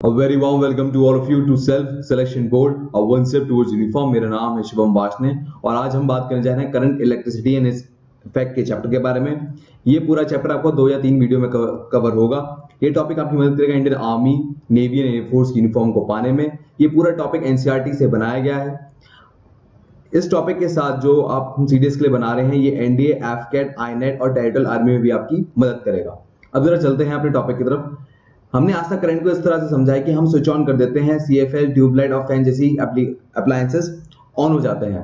A very warm welcome to all of you to Self Selection Board, a one step towards uniform। मेरा नाम है शुभम वाशने और आज हम बात करने जा रहे हैं करंट इलेक्ट्रिसिटी एंड इस इफेक्ट के चैप्टर के बारे में। ये पूरा चैप्टर आपको 2 या 3 वीडियो में कवर होगा। ये टॉपिक आपकी मदद करेगा Indian army, navy and air force की यूनिफॉर्म को पाने में। ये पूरा टॉपिक एनसीईआरटी से बनाया गया है। इस टॉपिक के साथ जो आप हम सीडीएस के लिए बना रहे हैं, ये एनडीए, एफकेट, आईनेट और टेरिटोरियल आर्मी में भी आपकी मदद करेगा। अब जरा चलते हैं अपने टॉपिक की तरफ। हमने आज तक करंट को इस तरह से समझा है कि हम स्विच ऑन कर देते हैं, सीएफएल, ट्यूबलाइट और फैन जैसी अप्लायंसेस ऑन हो जाते हैं।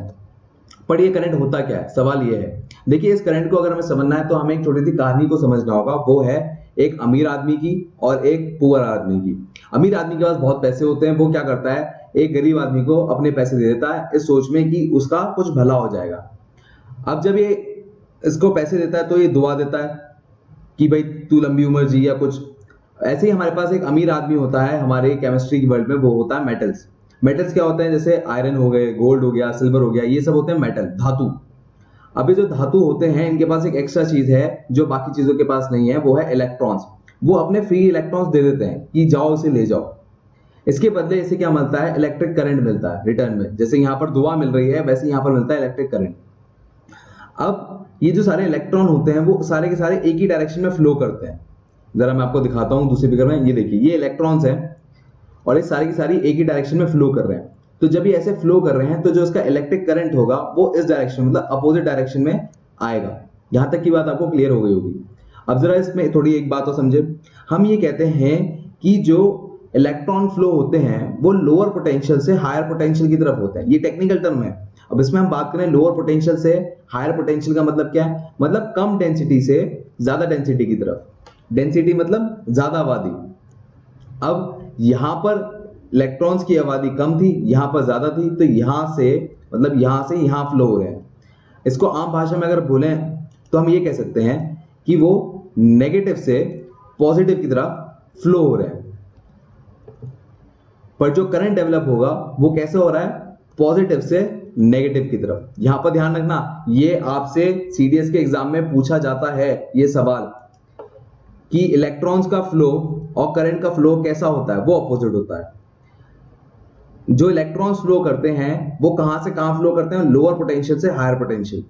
पर ये करंट होता क्या है, सवाल ये है। देखिए, इस करंट को अगर हमें समझना है तो हमें एक छोटी सी कहानी को समझना होगा। वो है एक अमीर आदमी की और एक पुअर आदमी की। अमीर आदमी के पास बहुत पैसे होते हैं। वो क्या करता है, एक गरीब आदमी को अपने पैसे दे देता है इस सोच में कि उसका कुछ भला हो जाएगा। अब जब ये इसको पैसे देता है तो ये दुआ देता है कि भाई तू लंबी उम्र जी या कुछ। ऐसे ही हमारे पास एक अमीर आदमी होता है हमारे केमिस्ट्री की वर्ल्ड में, वो होता है मेटल्स। मेटल्स क्या होते हैं, जैसे आयरन हो गए, गोल्ड हो गया, सिल्वर हो गया, ये सब होते हैं मेटल, धातु। अभी जो धातु होते हैं इनके पास एक एक्स्ट्रा चीज है जो बाकी चीजों के पास नहीं है, वो है इलेक्ट्रॉन्स। वो अपने फ्री इलेक्ट्रॉन्स दे देते हैं कि जाओ इसे ले जाओ। इसके बदले इसे क्या मिलता है, इलेक्ट्रिक करंट मिलता है रिटर्न में। जैसे यहाँ पर दुआ मिल रही है, वैसे यहाँ पर मिलता है इलेक्ट्रिक करंट। अब ये जो सारे इलेक्ट्रॉन होते हैं वो सारे के सारे एक ही डायरेक्शन में फ्लो करते हैं। जरा मैं आपको दिखाता हूं दूसरी फिगर में। ये देखिए, ये इलेक्ट्रॉन्स हैं और ये सारी की सारी एक ही डायरेक्शन में फ्लो कर रहे हैं। तो जब ये ऐसे फ्लो कर रहे हैं तो जो इसका इलेक्ट्रिक करंट होगा वो इस डायरेक्शन मतलब अपोजिट डायरेक्शन में आएगा। यहां तक की बात आपको क्लियर हो गई होगी। अब जरा इसमें थोड़ी एक बात और समझे। हम ये कहते हैं कि जो इलेक्ट्रॉन फ्लो होते हैं वो लोअर पोटेंशियल से हायर पोटेंशियल की तरफ होते हैं। ये टेक्निकल टर्म है। अब इसमें हम बात करें लोअर पोटेंशियल से हायर पोटेंशियल का मतलब क्या है, मतलब कम डेंसिटी से ज्यादा डेंसिटी की तरफ। डेंसिटी मतलब ज्यादा आबादी। अब यहां पर इलेक्ट्रॉन्स की आबादी कम थी, यहां पर ज्यादा थी, तो यहां से मतलब यहां से यहां फ्लो हो रहे हैं। इसको आम भाषा में अगर बोलें तो हम ये कह सकते हैं कि वो नेगेटिव से पॉजिटिव की तरफ फ्लो हो रहे हैं। पर जो करंट डेवलप होगा वो कैसे हो रहा है, पॉजिटिव से नेगेटिव की तरफ। यहां पर ध्यान रखना, ये आपसे सीडीएस के एग्जाम में पूछा जाता है ये सवाल कि इलेक्ट्रॉन्स का फ्लो और करंट का फ्लो कैसा होता है, वो अपोजिट होता है। जो इलेक्ट्रॉन्स फ्लो करते हैं वो कहां से कहां फ्लो करते हैं, लोअर पोटेंशियल से हायर पोटेंशियल।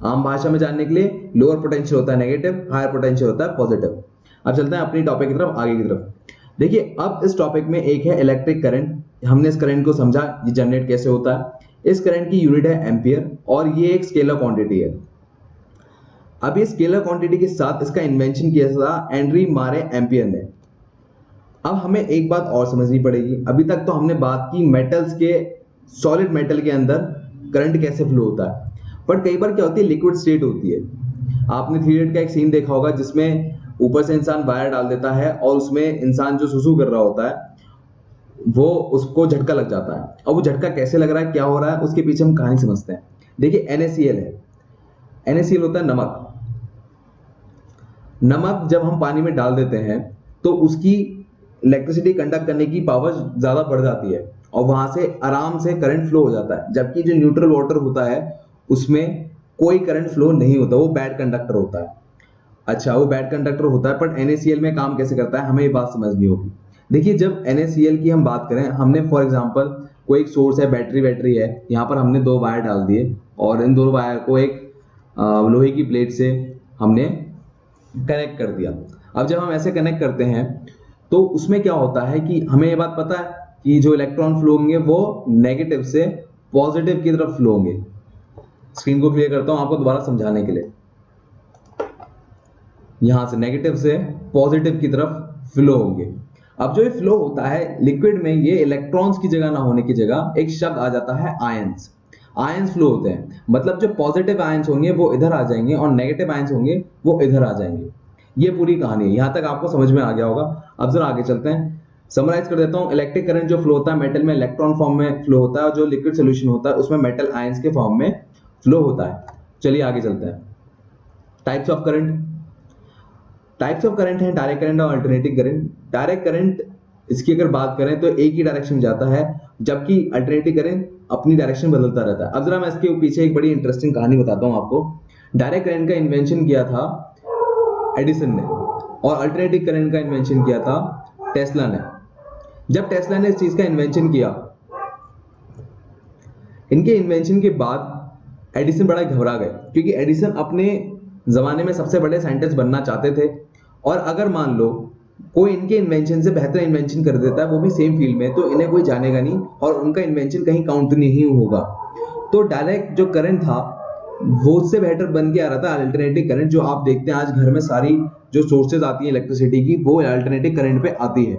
आम भाषा में जानने के लिए लोअर पोटेंशियल होता है नेगेटिव, हायर पोटेंशियल होता है पॉजिटिव। अब चलते हैं अपनी टॉपिक की तरफ, आगे की तरफ। देखिए, अब इस टॉपिक में एक है इलेक्ट्रिक करंट। हमने इस करंट को समझा, ये जनरेट कैसे होता है। इस करंट की यूनिट है एम्पियर और ये एक स्केलर क्वांटिटी है। अब ये स्केलर क्वांटिटी के साथ इसका इन्वेंशन किया था एंड्री मारे एम्पियर ने। अब हमें एक बात और समझनी पड़ेगी। अभी तक तो हमने बात की मेटल्स के, सॉलिड मेटल के अंदर करंट कैसे फ्लो होता है। बट कई बार क्या होती है, लिक्विड स्टेट होती है। आपने 3 इडियट का एक सीन देखा होगा जिसमें ऊपर से इंसान वायर डाल देता है और उसमें इंसान जो सुसु कर रहा होता है वो उसको झटका लग जाता है। अब वो झटका कैसे लग रहा है, क्या हो रहा है, उसके पीछे हम कहानी समझते हैं। देखिए, NaCl है। NaCl होता है नमक। नमक जब हम पानी में डाल देते हैं तो उसकी इलेक्ट्रिसिटी कंडक्ट करने की पावर ज्यादा बढ़ जाती है और वहां से आराम से करंट फ्लो हो जाता है। जबकि जो न्यूट्रल वाटर होता है उसमें कोई करंट फ्लो नहीं होता, वो बैड कंडक्टर होता है। अच्छा, वो बैड कंडक्टर होता है, बट NaCl में काम कैसे करता है हमें ये बात समझनी होगी। देखिए, जब NaCl की हम बात करें, हमने फॉर एग्जांपल कोई एक सोर्स है, बैटरी है, यहाँ पर हमने 2 वायर डाल दिए और इन 2 वायर को एक लोहे की प्लेट से हमने कनेक्ट कर दिया। अब जब हम ऐसे कनेक्ट करते हैं तो उसमें क्या होता है कि हमें ये बात पता है कि जो इलेक्ट्रॉन फ्लो होंगे वो नेगेटिव से पॉजिटिव की तरफ फ्लो होंगे। स्क्रीन को क्लियर करता हूं आपको दोबारा समझाने के लिए। यहां से नेगेटिव से पॉजिटिव की तरफ फ्लो होंगे। अब जो ये फ्लो होता है लिक्विड में, ये इलेक्ट्रॉन्स की जगह ना होने की जगह एक शब्द आ जाता है आयंस। आयंस फ्लो होते हैं, मतलब जो पॉजिटिव आयंस होंगे वो इधर आ जाएंगे और नेगेटिव आयंस होंगे वो इधर आ जाएंगे। ये पूरी कहानी है। यहां तक आपको समझ में आ गया होगा। अब जरा आगे चलते हैं, समराइज कर देता हूं। इलेक्ट्रिक करंट जो फ्लो होता है मेटल में इलेक्ट्रॉन फॉर्म में फ्लो होता है और जो लिक्विड सोल्यूशन होता है उसमें मेटल आयंस के फॉर्म में फ्लो होता है। चलिए आगे चलते हैं। Types of current. Types of current है डायरेक्ट करंट और अल्टरनेटिंग करंट। डायरेक्ट करंट इसकी अगर बात करें तो एक ही डायरेक्शन में जाता है, जबकि अल्टरनेटिंग करंट अपनी डायरेक्शन बदलता रहता है। अब जरा मैं इसके पीछे एक बड़ी इंटरेस्टिंग कहानी बताता हूं आपको। डायरेक्ट करंट का इन्वेंशन किया था एडिसन ने और अल्टरनेटिंग करंट का इन्वेंशन किया था टेस्ला ने। जब टेस्ला ने इस चीज का इन्वेंशन किया, इनके इन्वेंशन के बाद एडिसन बड़ा घबरा गए, क्योंकि एडिसन अपने जमाने में सबसे बड़े साइंटिस्ट बनना चाहते थे, और अगर मान लो कोई इनके इन्वेंशन से बेहतर इन्वेंशन कर देता है, वो भी सेम फील्ड में, तो इन्हें कोई जानेगा नहीं और उनका इन्वेंशन कहीं काउंट नहीं होगा। तो डायरेक्ट जो करंट था वो उससे बेहतर बन के आ रहा था अल्टरनेटिव करंट। जो आप देखते हैं आज घर में सारी जो सोर्सेज आती है इलेक्ट्रिसिटी की, वो अल्टरनेटिव करंट पे आती है।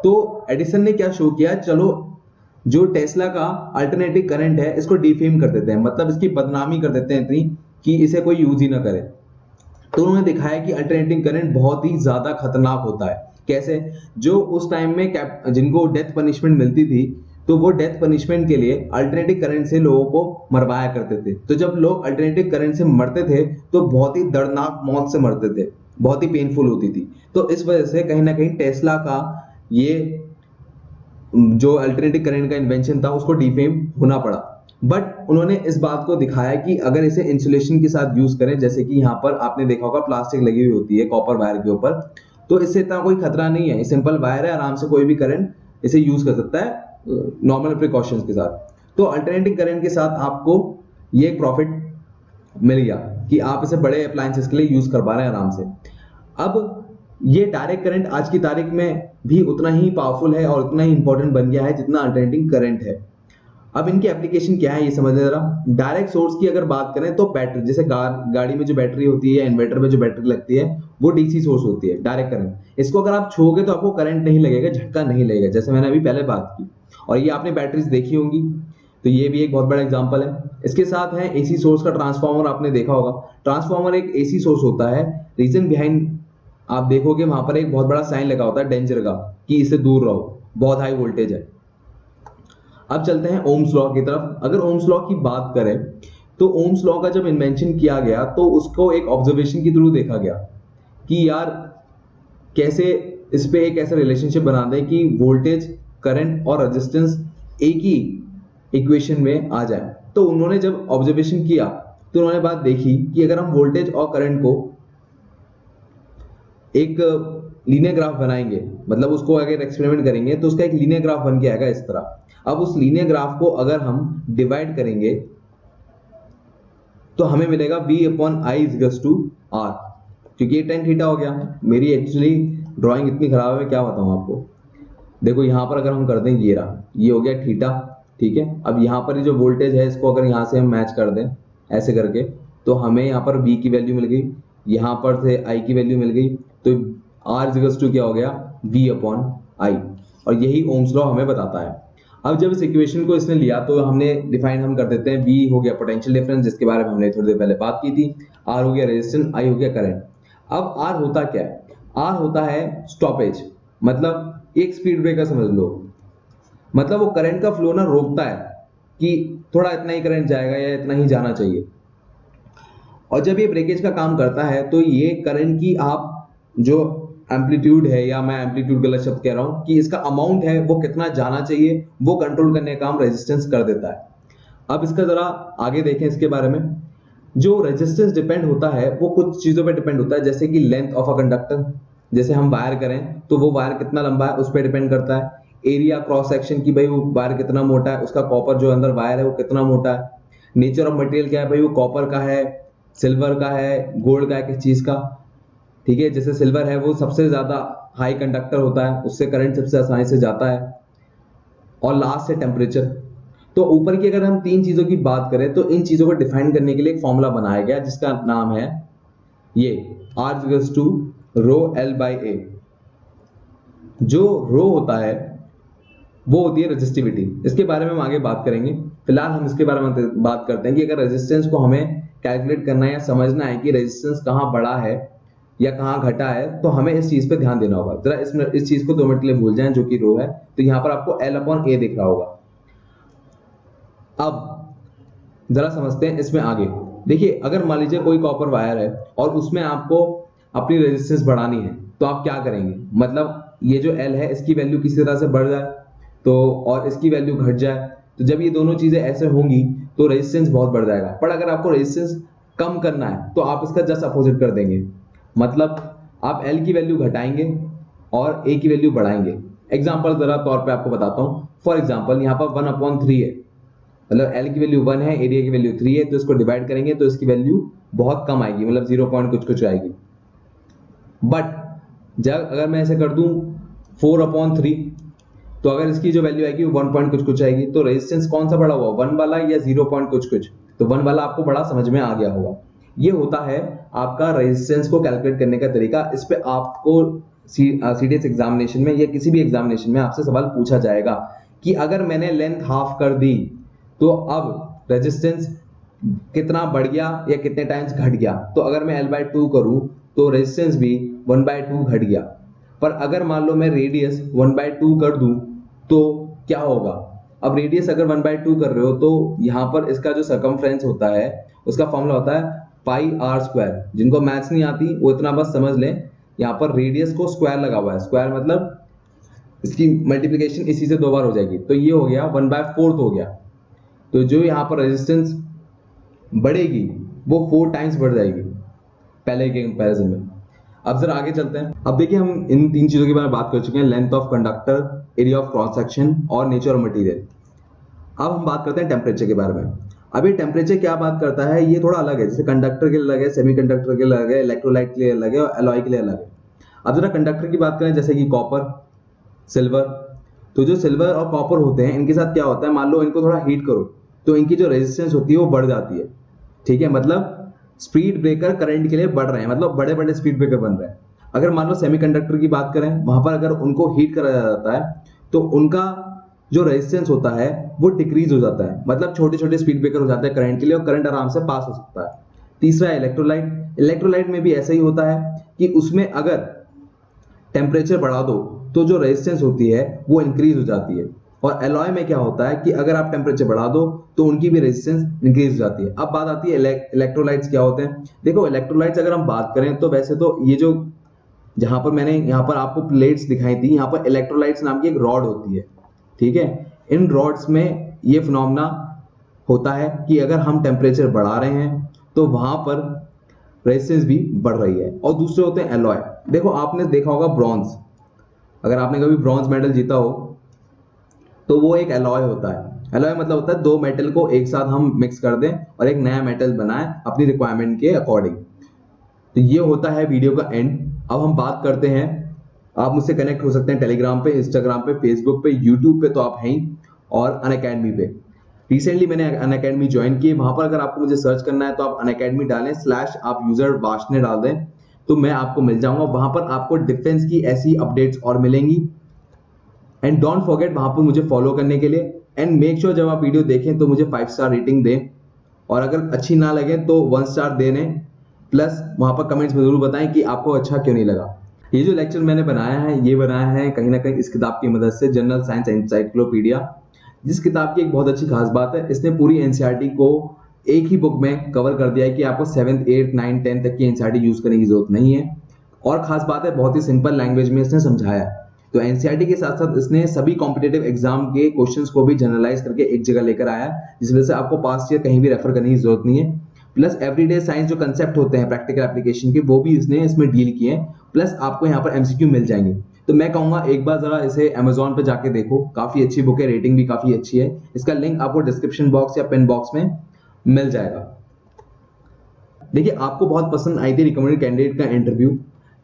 तो एडिसन ने क्या शो किया, चलो जो टेस्ला का अल्टरनेटिव करंट है इसको डिफेम कर देते हैं, मतलब इसकी बदनामी कर देते हैं इतनी कि इसे कोई यूज ही ना करे। तो उन्होंने दिखाया कि अल्टरनेटिव करंट बहुत ही ज्यादा खतरनाक होता है। कैसे? जो उस टाइम में जिनको डेथ पनिशमेंट मिलती थी, तो वो डेथ पनिशमेंट के लिए अल्टरनेटिव करंट से लोगों को मरवाया करते थे। तो जब लोग अल्टरनेटिव करंट से मरते थे तो बहुत ही दर्दनाक मौत से मरते थे, बहुत ही पेनफुल होती थी। तो इस वजह से कहीं ना कहीं टेस्ला का ये जो अल्टरनेटिव करंट का इन्वेंशन था उसको डिफेम होना पड़ा। बट उन्होंने इस बात को दिखाया कि अगर इसे इंसुलेशन के साथ यूज करें, जैसे कि यहाँ पर आपने देखा होगा प्लास्टिक लगी हुई होती है कॉपर वायर के ऊपर, तो इससे इतना कोई खतरा नहीं है, सिंपल वायर है, आराम से कोई भी करंट इसे यूज कर सकता है नॉर्मल प्रिकॉशंस के साथ। तो अल्टरनेटिव करंट के साथ आपको ये प्रॉफिट मिल गया कि आप इसे बड़े अप्लायंसेस के लिए यूज कर पा रहे हैं आराम से। अब ये डायरेक्ट करंट आज की तारीख में भी उतना ही पावरफुल है और उतना ही इंपॉर्टेंट बन गया है जितना अल्टरनेटिव करंट है। अब इनकी एप्लीकेशन क्या है ये समझ जरा। डायरेक्ट सोर्स की अगर बात करें तो बैटरी, जैसे गाड़ी में जो बैटरी होती है, इन्वर्टर में जो बैटरी लगती है, वो डीसी सोर्स होती है, डायरेक्ट करंट। इसको अगर आप छूओगे तो आपको करंट नहीं लगेगा, झटका नहीं लगेगा, जैसे मैंने अभी पहले बात की। और ये आपने बैटरीज देखी होंगी, तो ये भी एक बहुत बड़ा एग्जांपल है। इसके साथ है एसी सोर्स का ट्रांसफार्मर, आपने देखा होगा। ट्रांसफार्मर एक एसी सोर्स होता है, रीजन बिहाइंड आप देखोगे वहां पर एक बहुत बड़ा साइन लगा होता है डेंजर का, कि इससे दूर रहो, बहुत हाई वोल्टेज है। अब चलते हैं ओम्स लॉ की तरफ। अगर ओम्स लॉ की बात करें तो ओम्स लॉ का जब इन्वेंशन किया गया तो उसको एक ऑब्जर्वेशन के थ्रू देखा गया कि यार कैसे इस पे एक ऐसा रिलेशनशिप बना दें कि वोल्टेज, करंट और रेजिस्टेंस एक ही इक्वेशन में आ जाए। तो उन्होंने जब ऑब्जर्वेशन किया तो उन्होंने बात देखी कि अगर हम वोल्टेज और करंट को एक लीनियर ग्राफ बनाएंगे, मतलब उसको अगर एक्सपेरिमेंट करेंगे तो उसका एक लीनियर ग्राफ बन के आएगा इस तरह। अब उस लीनियर ग्राफ को अगर हम डिवाइड करेंगे तो हमें मिलेगा V/I/R, क्योंकि ये tan थीटा हो गया। मेरी एक्चुअली ड्राइंग इतनी खराब है, क्या बताऊं आपको। देखो यहाँ पर अगर हम कर दें, ये रहा, ये हो गया थीटा, ठीक है। अब यहाँ पर जो वोल्टेज है इसको अगर यहाँ से हम मैच कर दें ऐसे करके, तो हमें यहाँ पर V की वैल्यू मिल गई, यहाँ पर से I की वैल्यू मिल गई, तो R क्या हो गया, V/I। और यही ओम्स लॉ हमें बताता है। अब जब इस इक्वेशन को इसने लिया तो हमने डिफाइन हम कर देते हैं, V हो गया पोटेंशियल डिफरेंस, जिसके बारे में हमने थोड़ी देर पहले बात की थी, R हो गया रेजिस्टेंस, I हो गया करंट। अब R होता क्या है? R होता है स्टॉपेज, मतलब एक स्पीड ब्रेकर समझ लो, मतलब वो करंट का फ्लो ना रोकता है कि थोड़ा इतना ही करंट जाएगा या इतना ही जाना चाहिए। और जब ये ब्रेकेज का काम करता है तो ये करंट की आप जो एम्पलीट्यूड है, या मैं एम्पलीट्यूड गलत शब्द कह रहा हूं, कि इसका अमाउंट है वो कितना जाना चाहिए, वो कंट्रोल करने का काम रेजिस्टेंस कर देता है। अब इसका जरा आगे देखें इसके बारे में। जो रेजिस्टेंस डिपेंड होता है वो कुछ चीजों पे डिपेंड होता है, जैसे कि लेंथ ऑफ अ कंडक्टर, जैसे हम वायर करें तो वो वायर कितना लंबा है उस पर डिपेंड करता है। एरिया क्रॉस सेक्शन की, भाई वो वायर कितना मोटा है, उसका कॉपर जो अंदर वायर है वो कितना मोटा है। नेचर ऑफ मटेरियल क्या है, भाई वो कॉपर का है, सिल्वर का है, गोल्ड का है, किस चीज का, ठीक है। जैसे सिल्वर है वो सबसे ज्यादा हाई कंडक्टर होता है, उससे करंट सबसे आसानी से जाता है। और लास्ट है टेम्परेचर। तो ऊपर की अगर हम तीन चीजों की बात करें तो इन चीजों को डिफाइन करने के लिए एक फॉर्मूला बनाया गया जिसका नाम है ये R/ρL/A। जो रो होता है वो होती है रेजिस्टिविटी, इसके बारे में हम आगे बात करेंगे। फिलहाल हम इसके बारे में बात करते हैं कि अगर रेजिस्टेंस को हमें कैलकुलेट करना है या समझना है कि रेजिस्टेंस कहाँ बढ़ा है या कहाँ घटा है, तो हमें इस चीज पे ध्यान देना होगा। जरा इस चीज को 2 मिनट के लिए भूल जाएं, जो कि रो है। तो यहाँ पर आपको L/A दिख रहा होगा। अब जरा समझते हैं इसमें आगे। देखिए अगर मान लीजिए कोई कॉपर वायर है और उसमें आपको अपनी रेजिस्टेंस बढ़ानी है तो आप क्या करेंगे, मतलब ये जो L है इसकी वैल्यू किसी तरह से बढ़ जाए तो, और इसकी वैल्यू घट जाए, तो जब ये दोनों चीजें ऐसे होंगी तो रेजिस्टेंस बहुत बढ़ जाएगा। पर अगर आपको रेजिस्टेंस कम करना है तो आप इसका जस्ट अपोजिट कर देंगे, मतलब आप L की वैल्यू घटाएंगे और A की वैल्यू बढ़ाएंगे। एग्जाम्पल जरा तौर पे आपको बताता हूँ। फॉर एग्जाम्पल यहाँ पर 1/3 है, मतलब एल की वैल्यू 1 है, एरिया की वैल्यू 3 है, तो इसको डिवाइड करेंगे तो इसकी वैल्यू बहुत कम आएगी, मतलब 0 पॉइंट कुछ कुछ आएगी। बट जब अगर मैं ऐसे कर दूं 4/3, तो अगर इसकी जो वैल्यू आएगी वो 1 पॉइंट कुछ कुछ आएगी। तो रेजिस्टेंस कौन सा बड़ा हुआ, 1 वाला या 0 पॉइंट कुछ कुछ? तो 1 वाला आपको बड़ा समझ में आ गया होगा। ये होता है आपका रेजिस्टेंस को कैलकुलेट करने का तरीका। इस पे आपको सीडीएस एग्जामिनेशन में या किसी भी एग्जामिनेशन में आपसे सवाल पूछा जाएगा कि अगर मैंने लेंथ हाफ कर दी तो अब रेजिस्टेंस कितना बढ़ गया या कितने टाइम्स घट गया। तो अगर मैं L/2 करूं तो रेजिस्टेंस भी 1/2 घट गया। पर अगर मान लो मैं रेडियस 1/2 कर दूं तो क्या होगा? अब रेडियस अगर 1/2 कर रहे हो तो यहाँ पर इसका जो सर्कमफ्रेंस होता है उसका फॉर्मूला होता है πr²। जिनको मैथ्स नहीं आती वो इतना बस समझ लें, यहाँ पर रेडियस को स्क्वायर लगा हुआ है। स्क्वायर मतलब इसकी मल्टीप्लिकेशन इसी से 2 बार हो जाएगी, तो ये हो गया 1/4 हो गया। तो जो यहाँ पर रेजिस्टेंस बढ़ेगी वो 4 टाइम्स बढ़ जाएगी पहले के कंपैरिजन में। अब जरा आगे चलते हैं। अब देखिए हम इन 3 चीजों के बारे में बात कर चुके हैं, length of conductor, area of cross section और नेचर ऑफ मटेरियल। अब हम बात करते हैं टेम्परेचर के बारे में। अब ये टेम्परेचर क्या बात करता है, ये थोड़ा अलग है। जैसे कंडक्टर के लिए अलग है, सेमीकंडक्टर के लिए अलग है, इलेक्ट्रोलाइट के लिए अलग है और एलॉय के लिए अलग है। अब जरा कंडक्टर की बात करें, जैसे कि कॉपर, सिल्वर। तो जो सिल्वर और कॉपर होते हैं इनके साथ क्या होता है, मान लो इनको थोड़ा हीट करो तो इनकी जो रेजिस्टेंस होती है वो बढ़ जाती है। ठीक है, मतलब स्पीड ब्रेकर करंट के लिए बढ़ रहे हैं, मतलब बड़े बड़े स्पीड ब्रेकर बन रहे हैं। अगर मान लो सेमीकंडक्टर की बात करें, वहां पर अगर उनको हीट करा जाता है तो उनका जो रेजिस्टेंस होता है वो डिक्रीज हो जाता है, मतलब छोटे छोटे स्पीड ब्रेकर हो जाते हैं करंट के लिए और करंट आराम से पास हो सकता है। तीसरा है इलेक्ट्रोलाइट। इलेक्ट्रोलाइट में भी ऐसा ही होता है कि उसमें अगर टेम्परेचर बढ़ा दो तो जो रेजिस्टेंस होती है वो इंक्रीज हो जाती है। और एलॉय में क्या होता है कि अगर आप टेम्परेचर बढ़ा दो तो उनकी भी रेजिस्टेंस इंक्रीज हो जाती है। अब बात आती है इलेक्ट्रोलाइट्स क्या होते हैं। देखो इलेक्ट्रोलाइट्स अगर हम बात करें तो वैसे तो ये जो जहां पर मैंने यहाँ पर आपको प्लेट्स दिखाई थी, यहाँ पर इलेक्ट्रोलाइट्स नाम की एक रॉड होती है। ठीक है, इन रॉड्स में ये फिनोमेना होता है कि अगर हम टेम्परेचर बढ़ा रहे हैं तो वहां पर रेजिस्टेंस भी बढ़ रही है। और दूसरे होते हैं एलॉय। देखो आपने देखा होगा ब्रॉन्ज, अगर आपने कभी ब्रॉन्ज मेडल जीता हो तो वो एक एलॉय होता है। एलॉय मतलब होता है दो मेटल को एक साथ हम मिक्स कर दें और एक नया मेटल बनाएं अपनी रिक्वायरमेंट के अकॉर्डिंग। तो ये होता है वीडियो का एंड। अब हम बात करते हैं, आप मुझसे कनेक्ट हो सकते हैं टेलीग्राम पे, इंस्टाग्राम पे, फेसबुक पे, यूट्यूब पे तो आप हैं ही, और अनअकैडमी पे। रिसेंटली मैंने अनअकैडमी ज्वाइन की, वहां पर अगर आपको मुझे सर्च करना है तो आप अनअकैडमी डालें / आप यूजर वाशने डाल दें तो मैं आपको मिल जाऊंगा। वहां पर आपको डिफेंस की ऐसी अपडेट्स और मिलेंगी। एंड डोंट फॉरगेट वहां पर मुझे फॉलो करने के लिए। एंड मेक श्योर जब आप वीडियो देखें तो मुझे 5 स्टार रेटिंग दें, और अगर अच्छी ना लगे तो 1 स्टार देने, प्लस वहां पर कमेंट्स में जरूर बताएं कि आपको अच्छा क्यों नहीं लगा। ये जो लेक्चर मैंने बनाया है ये बनाया है कहीं ना कहीं इस किताब की मदद से, जनरल साइंस एनसाइक्लोपीडिया। जिस किताब की एक बहुत अच्छी खास बात है, इसने पूरी एनसीईआरटी को एक ही बुक में कवर कर दिया है कि आपको 7th 8th 9th 10th तक की एनसीईआरटी यूज करने की जरूरत नहीं है। और खास बात है बहुत ही सिंपल लैंग्वेज में इसने समझाया है। तो एनसीईआरटी के साथ साथ इसने सभी कॉम्पिटिटिव एग्जाम के क्वेश्चंस को भी जनरलाइज करके एक जगह लेकर आया है, जिस वजह से आपको पास्ट ईयर कहीं भी रेफर करने की जरूरत नहीं है। प्लस एवरीडे साइंस जो कंसेप्ट होते हैं प्रैक्टिकल एप्लीकेशन के, वो भी इसने इसमें डील किए हैं। प्लस आपको यहाँ पर एमसीक्यू मिल जाएंगे। तो मैं कहूंगा एक बार जरा इसे अमेजोन पे जाके देखो, काफी अच्छी बुक है, रेटिंग भी काफी अच्छी है। इसका लिंक आपको डिस्क्रिप्शन बॉक्स या पिन बॉक्स में मिल जाएगा। देखिए आपको बहुत पसंद आई थी रिकमेंडेड कैंडिडेट का इंटरव्यू,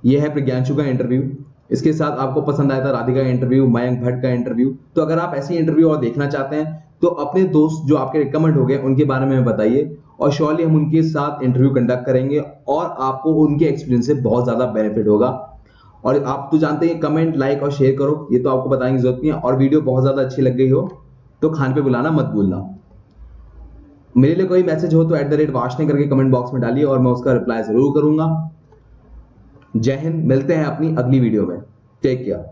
ये है प्रज्ञांशु का इंटरव्यू। इसके साथ आपको पसंद आया था राधिका का इंटरव्यू, मयंक भट्ट का इंटरव्यू। तो अगर आप ऐसी इंटरव्यू और देखना चाहते हैं तो अपने दोस्त जो आपके रिकमेंड हो गए उनके बारे में बताइए, और श्योरली हम उनके साथ इंटरव्यू कंडक्ट करेंगे और आपको उनके एक्सपीरियंस से बहुत ज्यादा बेनिफिट होगा। और आप तो जानते हैं कमेंट, लाइक और शेयर करो, ये तो आपको बताने की जरूरत नहीं है। और वीडियो बहुत ज्यादा अच्छी लग गई हो तो खान पे बुलाना मत भूलना। मेरे लिए कोई मैसेज हो तो @वाशने करके कमेंट बॉक्स में डालिए और मैं उसका रिप्लाई जरूर करूंगा। जय हिंद, मिलते हैं अपनी अगली वीडियो में। Take care.